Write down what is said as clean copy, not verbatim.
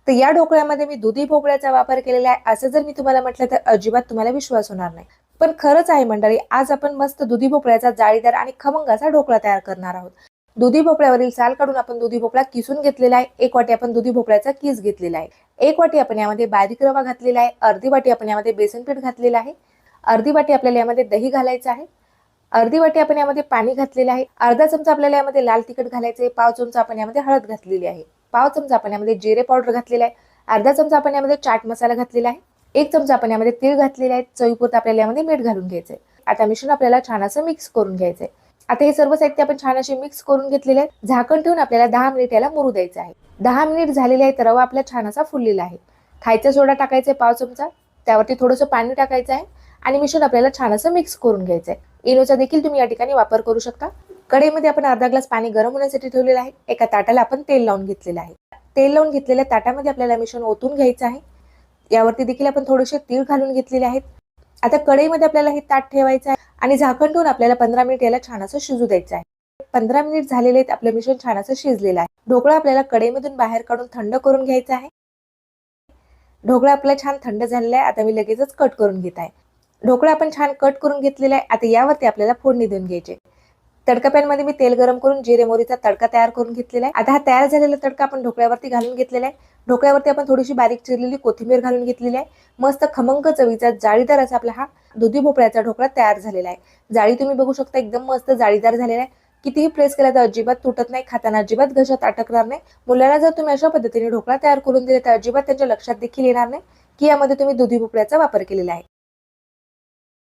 तर या ढोकळ्यामध्ये मी दुधी भोपळ्याचा वापर केलेला आहे असं जर मी तुम्हाला म्हटलं तर अजिबात तुम्हाला विश्वास होणार नाही, पण खरंच आहे मंडळी. आज आपण मस्त दुधी भोपळ्याचा जाळीदार आणि खमंग असा ढोकळा तयार करणार आहोत. दुधी भोपळ्यावरील साल काढून आपण दुधी भोपळा किसून घेतलेला आहे. 1 वाटी आपण दुधी भोपळ्याचा किस घेतलेला आहे. 1 वाटी आपण यामध्ये बारीक रवा घातलेला आहे. अर्धी वाटी आपण यामध्ये बेसन पीठ घातलेलं आहे. अर्धी वाटी आपल्याला यामध्ये दही घालायचं आहे. अर्धी वाटी आपण यामध्ये पाणी घातलेलं आहे. अर्धा चमचा आपल्याला यामध्ये लाल तिखट घालायचं आहे. पाव चमचा आपण यामध्ये हळद घातलेली आहे. पाव चमचा आपण यामध्ये जिरे पावडर घातलेला आहे. अर्धा चमचा आपण यामध्ये चाट मसाला घातलेला आहे. 1 चमचा आपण यामध्ये तीळ घातलेले आहेत. चवीपुरतं आपल्याला यामध्ये मीठ घालून घ्यायचंय. आता मिश्रण आपल्याला छान असं मिक्स करून घ्यायचंय. आता हे सर्व साहित्य आपण छान असे मिक्स करून घेतलेले आहे. झाकण ठेवून आपल्याला 10 मिनिट याला मुरू द्यायचं आहे. 10 मिनिट झालेले आहेत. रवा आपला छान असा फुललेला आहे. खायचा सोडा टाकायचा आहे पाव चमचा. त्यावरती थोडंसं पाणी टाकायचं आहे आणि मिश्रण आपल्याला छान असं मिक्स करून घ्यायचं आहे. इनोचा देखील तुम्ही या ठिकाणी वापर करू शकता. कढईमध्ये आपण अर्धा ग्लास पाणी गरम होण्यासाठी ठेवलेलं आहे. एका ताटाला आपण तेल लावून घेतलेलं आहे. तेल लावून घेतलेल्या ताटामध्ये आपल्याला मिश्रण ओतून घ्यायचं आहे. यावरती देखील आपण थोडेसे तीळ घालून घेतलेले आहेत. आता कढईमध्ये आपल्याला हे ताट ठेवायचं आहे आणि झाकण ठेवून आपल्याला 15 मिनिट याला छान असं शिजू द्यायचं आहे. 15 मिनिट झालेले आहेत. आपलं मिश्रण छान असं शिजलेलं आहे. ढोकळा आपल्याला कढईमधून बाहेर काढून थंड करून घ्यायचा आहे. ढोकळा आपला छान थंड झालेला आहे. आता मी लगेचच कट करून घेत आहे. ढोकळा आपण छान कट करून घेतलेला आहे. आता यावरती आपल्याला फोडणी देऊन घ्यायची. तडका पॅन मध्ये मी तेल गरम करून जिरे मोहरीचा तडका तयार करून घेतलेला आहे. आता हा तयार झालेला तडका आपण ढोकळ्यावरती घालून घेतलेला आहे. ढोकळ्यावरती आपण थोडीशी बारीक चिरलेली कोथिंबीर घालून घेतलेली आहे. मस्त खमंग चवीचा जाळीदार असा आपला हा दुधी भोपळ्याचा ढोकळा तयार झालेला आहे. जाळी तुम्ही बघू शकता, एकदम मस्त जाळीदार झालेला आहे. कितीही प्रेस केला तर अजिबात तुटत नाही. खाताना अजिबात घशात अटकणार नाही. मुलांना जर तुम्ही अशा पद्धतीने ढोकळा तयार करून दिले तर अजिबात त्यांच्या लक्षात देखील येणार नाही की यामध्ये तुम्ही दुधी भोपळ्याचा वापर केलेला आहे.